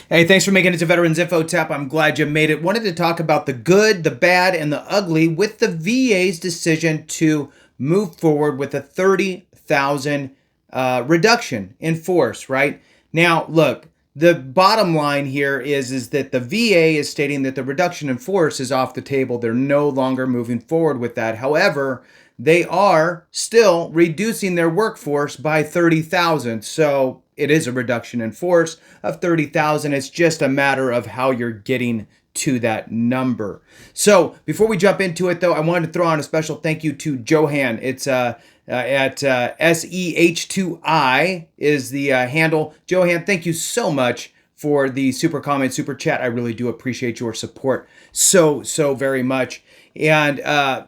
Hey, thanks for making it to Veterans Info Tap. I'm glad you made it. Wanted to talk about the good, the bad, and the ugly with the VA's decision to move forward with a 30,000 reduction in force, right? Now, look, the bottom line here is that the VA is stating that the reduction in force is off the table. They're no longer moving forward with that. However, they are still reducing their workforce by 30,000. So it is a reduction in force of 30,000. It's just a matter of how you're getting to that number. So before we jump into it, though, I wanted to throw on a special thank you to Johan. It's at SEH2I is the handle. Johan, thank you so much for the super comment, super chat. I really do appreciate your support so very much. And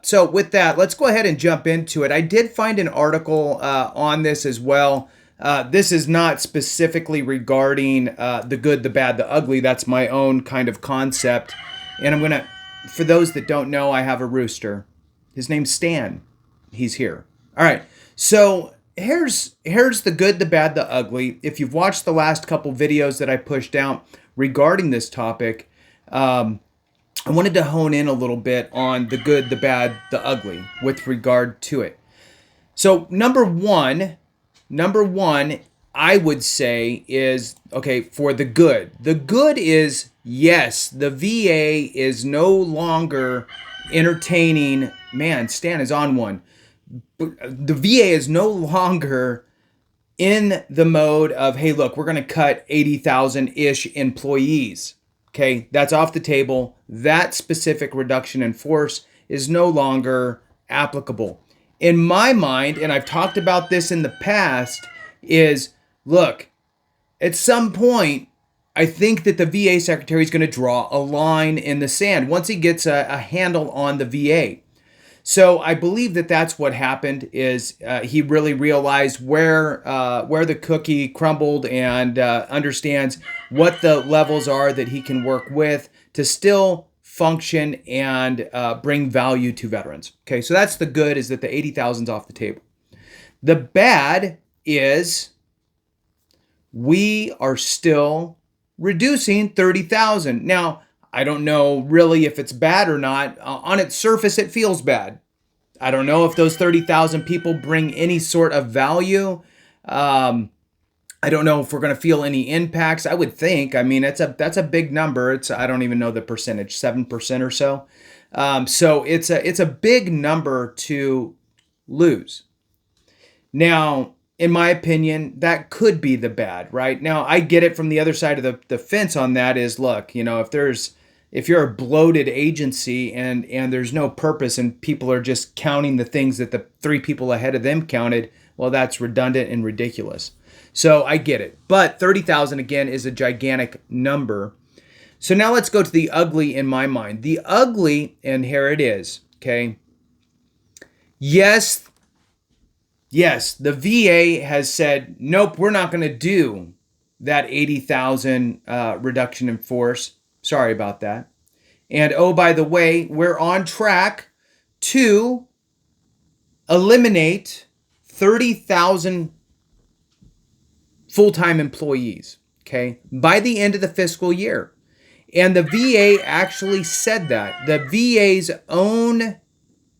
so with that, let's go ahead and jump into it. I did find an article on this as well. This is not specifically regarding the good, the bad, the ugly. That's my own kind of concept. And I'm going to, for those that don't know, I have a rooster. His name's Stan. He's here. All right. So here's the good, the bad, the ugly. If you've watched the last couple videos that I pushed out regarding this topic, I wanted to hone in a little bit on the good, the bad, the ugly with regard to it. So number one, I would say is, okay, for the good. The good is, yes, the VA is no longer entertaining, man, Stan is on one. The VA is no longer in the mode of, hey, look, we're going to cut 80,000-ish employees. Okay, that's off the table. That specific reduction in force is no longer applicable. In my mind, and I've talked about this in the past, is, look, at some point, I think that the VA secretary is going to draw a line in the sand once he gets a handle on the VA. So I believe that that's what happened is he really realized where the cookie crumbled and understands what the levels are that he can work with to still function and bring value to veterans. Okay, so that's the good, is that the 80,000's off the table. The bad is we are still reducing 30,000. Now, I don't know really if it's bad or not. On its surface, it feels bad. I don't know if those 30,000 people bring any sort of value. I don't know if we're going to feel any impacts. I would think. I mean, that's a big number. I don't even know the percentage, 7% or so. So it's a big number to lose. Now, in my opinion, that could be the bad, right? Now, I get it from the other side of the fence on that is, look, you know, if you're a bloated agency and there's no purpose and people are just counting the things that the three people ahead of them counted, well, that's redundant and ridiculous. So I get it. But 30,000, again, is a gigantic number. So now let's go to the ugly in my mind. The ugly, and here it is, okay? Yes, the VA has said, nope, we're not going to do that 80,000 reduction in force. Sorry about that. And oh, by the way, we're on track to eliminate 30,000 full-time employees, okay, by the end of the fiscal year. And the VA actually said that. The VA's own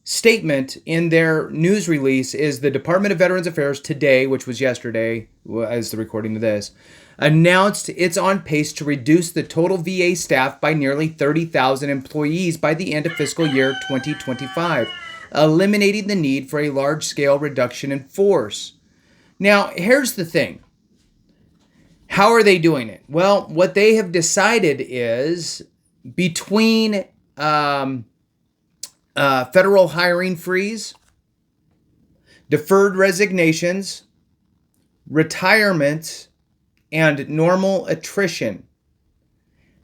statement in their news release is the Department of Veterans Affairs today, which was yesterday, as the recording of this, announced it's on pace to reduce the total VA staff by nearly 30,000 employees by the end of fiscal year 2025, eliminating the need for a large-scale reduction in force. Now, here's the thing. How are they doing it? Well, what they have decided is between federal hiring freeze, deferred resignations, retirement, and normal attrition.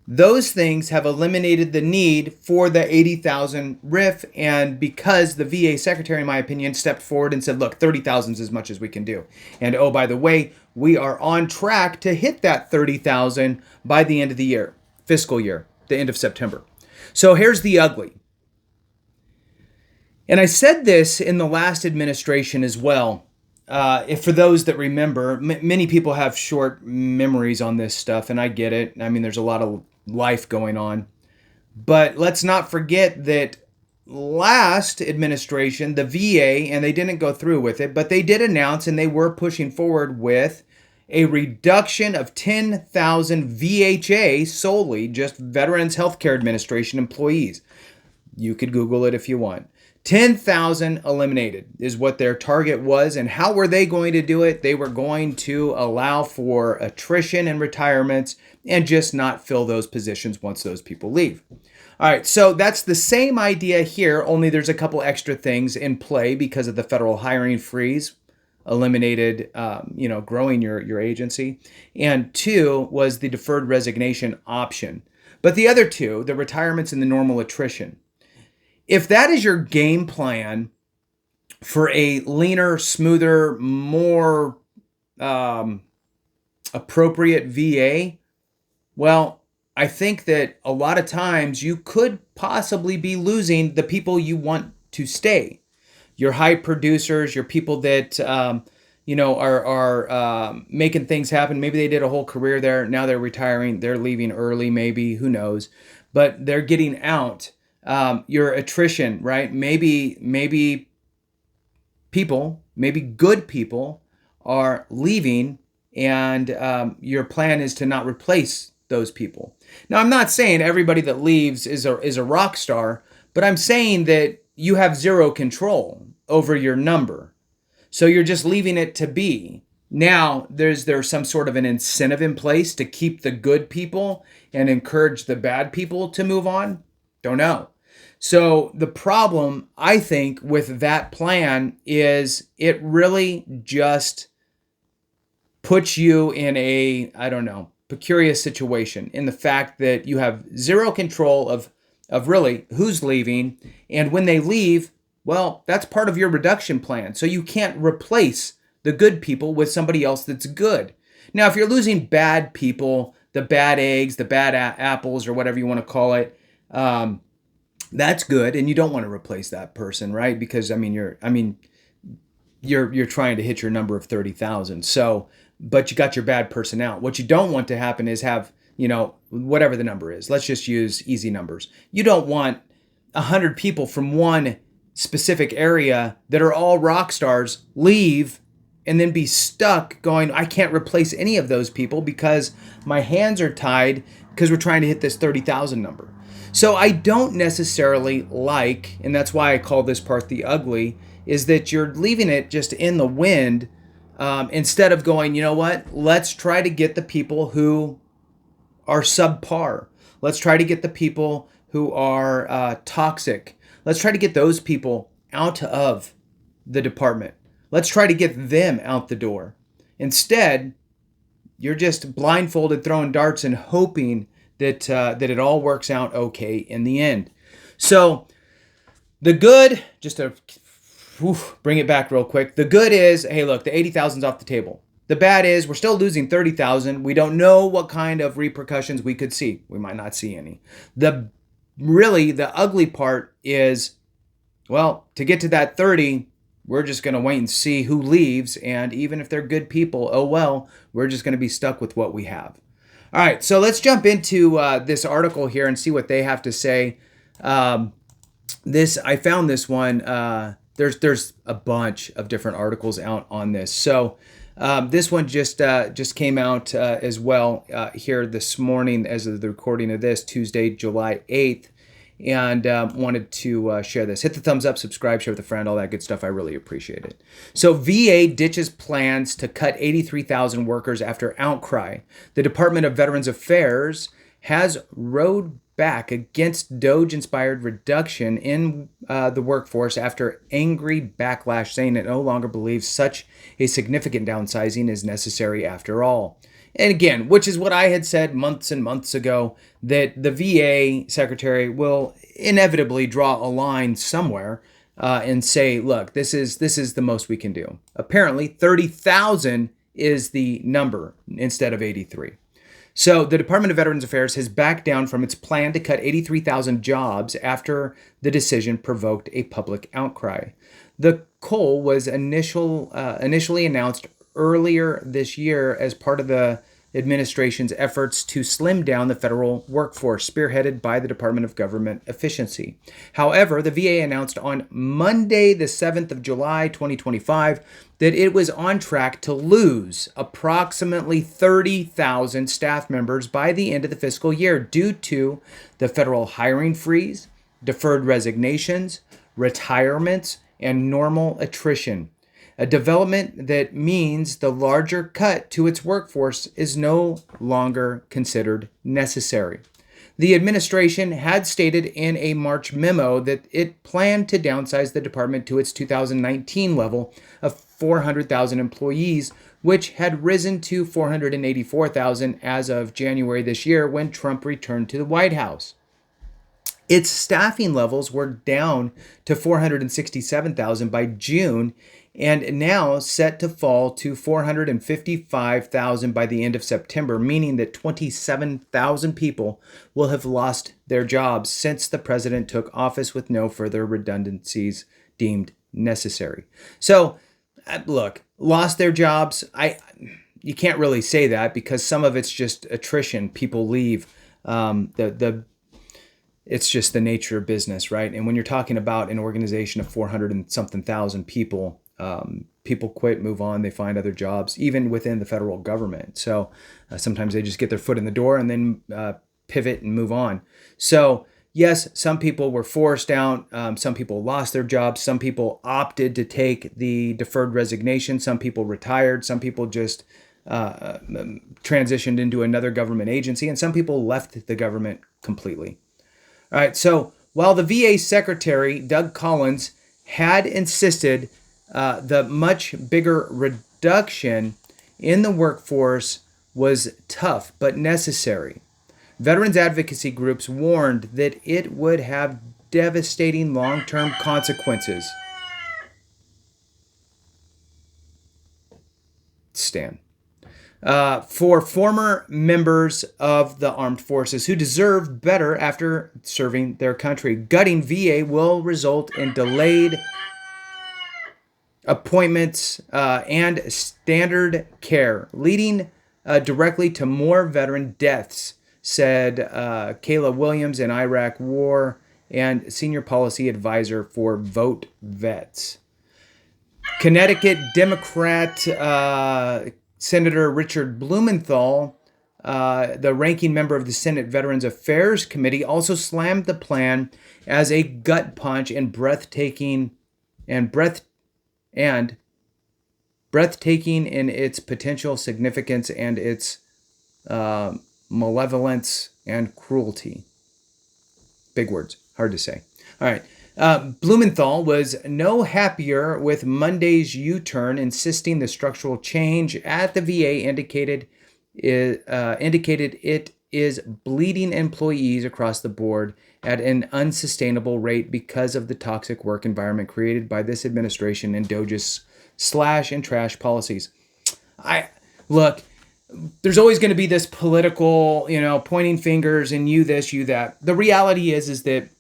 Those things have eliminated the need for the 80,000 RIF, and because the VA secretary, in my opinion, stepped forward and said, look, 30,000 is as much as we can do. And oh, by the way, we are on track to hit that 30,000 by the end of the year, fiscal year, the end of September. So here's the ugly. And I said this in the last administration as well. if for those that remember, many people have short memories on this stuff, and I get it. I mean, there's a lot of life going on. But let's not forget that last administration, the VA, and they didn't go through with it, but they did announce and they were pushing forward with a reduction of 10,000 VHA solely, just Veterans Healthcare Administration employees. You could Google it if you want. 10,000 eliminated is what their target was. And how were they going to do it? They were going to allow for attrition and retirements and just not fill those positions once those people leave. All right, so that's the same idea here, only there's a couple extra things in play because of the federal hiring freeze eliminated, growing your agency. And 2 was the deferred resignation option. But the other 2, the retirements and the normal attrition. If that is your game plan for a leaner, smoother, more appropriate VA, well, I think that a lot of times you could possibly be losing the people you want to stay. Your high producers, your people that are making things happen. Maybe they did a whole career there. Now they're retiring. They're leaving early, maybe. Who knows? But they're getting out. Your attrition, right? Maybe good people are leaving, and your plan is to not replace those people. Now, I'm not saying everybody that leaves is a rock star, but I'm saying that you have zero control over your number. So you're just leaving it to be. Now, there's some sort of an incentive in place to keep the good people and encourage the bad people to move on? Don't know. So the problem, I think, with that plan is it really just puts you in a, precarious situation in the fact that you have zero control of really who's leaving. And when they leave, well, that's part of your reduction plan. So you can't replace the good people with somebody else that's good. Now, if you're losing bad people, the bad eggs, the bad apples, or whatever you want to call it, that's good, and you don't want to replace that person, right? Because you're trying to hit your number of 30,000. So, but you got your bad person out. What you don't want to happen is have, whatever the number is. Let's just use easy numbers. You don't want 100 people from one specific area that are all rock stars leave and then be stuck going, I can't replace any of those people because my hands are tied because we're trying to hit this 30,000 number. So I don't necessarily like, and that's why I call this part the ugly, is that you're leaving it just in the wind instead of going, you know what, let's try to get the people who are subpar. Let's try to get the people who are toxic. Let's try to get those people out of the department. Let's try to get them out the door. Instead, you're just blindfolded throwing darts and hoping that it all works out okay in the end. So the good, just to bring it back real quick, the good is, hey, look, the 80,000's off the table. The bad is we're still losing 30,000. We don't know what kind of repercussions we could see. We might not see any. The ugly part is, well, to get to that 30, we're just going to wait and see who leaves. And even if they're good people, oh well, we're just going to be stuck with what we have. All right, so let's jump into this article here and see what they have to say. I found this one. There's a bunch of different articles out on this. So this one just came out as well here this morning as of the recording of this, Tuesday, July 8th. And wanted to share this. Hit the thumbs up, subscribe, share with a friend, all that good stuff. I really appreciate it. So VA ditches plans to cut 83,000 workers after outcry. The Department of Veterans Affairs has rode back against DOGE-inspired reduction in the workforce after angry backlash, saying it no longer believes such a significant downsizing is necessary after all. And again, which is what I had said months and months ago, that the VA secretary will inevitably draw a line somewhere and say, look, this is the most we can do. Apparently, 30,000 is the number instead of 83. So the Department of Veterans Affairs has backed down from its plan to cut 83,000 jobs after the decision provoked a public outcry. The cull was initially announced earlier this year as part of the administration's efforts to slim down the federal workforce, spearheaded by the Department of Government Efficiency. However, the VA announced on Monday, the 7th of July, 2025, that it was on track to lose approximately 30,000 staff members by the end of the fiscal year due to the federal hiring freeze, deferred resignations, retirements, and normal attrition. A development that means the larger cut to its workforce is no longer considered necessary. The administration had stated in a March memo that it planned to downsize the department to its 2019 level of 400,000 employees, which had risen to 484,000 as of January this year when Trump returned to the White House. Its staffing levels were down to 467,000 by June and now set to fall to 455,000 by the end of September, meaning that 27,000 people will have lost their jobs since the president took office with no further redundancies deemed necessary. So, look, lost their jobs. You can't really say that because some of it's just attrition. People leave. It's just the nature of business, right? And when you're talking about an organization of 400 and something thousand people, people quit, move on, they find other jobs, even within the federal government. So sometimes they just get their foot in the door and then pivot and move on. So yes, some people were forced out. Some people lost their jobs. Some people opted to take the deferred resignation. Some people retired. Some people just transitioned into another government agency. And some people left the government completely. All right, so while the VA Secretary, Doug Collins, had insisted the much bigger reduction in the workforce was tough but necessary, veterans advocacy groups warned that it would have devastating long-term consequences. Stan. For former members of the armed forces who deserve better after serving their country. Gutting VA will result in delayed appointments and standard care, leading directly to more veteran deaths, said Kayla Williams, an Iraq war and senior policy advisor for Vote Vets. Connecticut Democrat Senator Richard Blumenthal, the ranking member of the Senate Veterans Affairs Committee, also slammed the plan as a gut punch and breathtaking in its potential significance and its malevolence and cruelty. Big words, hard to say. All right. Blumenthal was no happier with Monday's U-turn, insisting the structural change at the VA indicated it is bleeding employees across the board at an unsustainable rate because of the toxic work environment created by this administration and DOJ's slash and trash policies. Look, there's always going to be this political, pointing fingers and you this, you that. The reality is that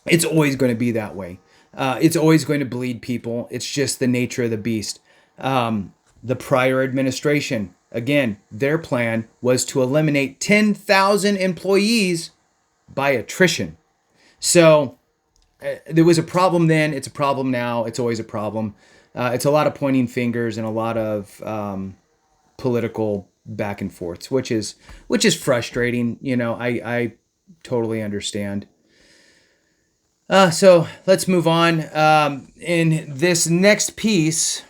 it's always going to be that way. It's always going to bleed people. It's just the nature of the beast. The prior administration, again, their plan was to eliminate 10,000 employees by attrition. So there was a problem then. It's a problem now. It's always a problem. It's a lot of pointing fingers and a lot of political back and forths, which is frustrating. I totally understand. So let's move on. In this next piece,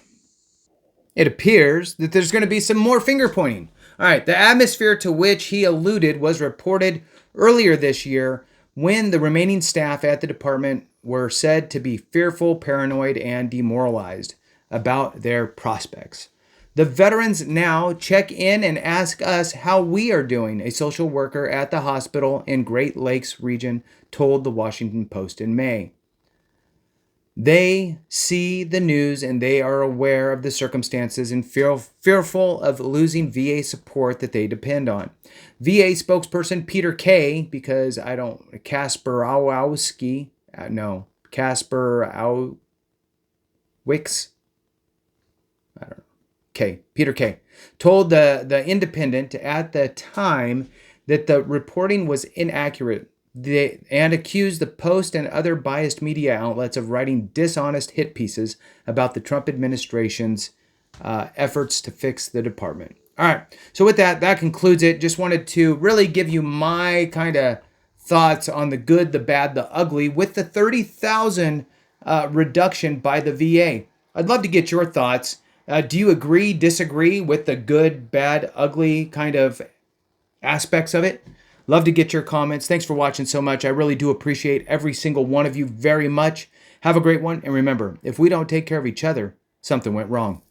it appears that there's going to be some more finger pointing. All right, the atmosphere to which he alluded was reported earlier this year when the remaining staff at the department were said to be fearful, paranoid, and demoralized about their prospects. The veterans now check in and ask us how we are doing, a social worker at the hospital in Great Lakes region told the Washington Post in May. They see the news and they are aware of the circumstances and fearful of losing VA support that they depend on. VA spokesperson Peter K, because Kasperowski, Peter K, told the Independent at the time that the reporting was inaccurate and accused the Post and other biased media outlets of writing dishonest hit pieces about the Trump administration's efforts to fix the department. All right, so with that concludes it. Just wanted to really give you my kind of thoughts on the good, the bad, the ugly with the 30,000 reduction by the VA. I'd love to get your thoughts. Do you agree, disagree with the good, bad, ugly kind of aspects of it? Love to get your comments. Thanks for watching so much. I really do appreciate every single one of you very much. Have a great one. And remember, if we don't take care of each other, something went wrong.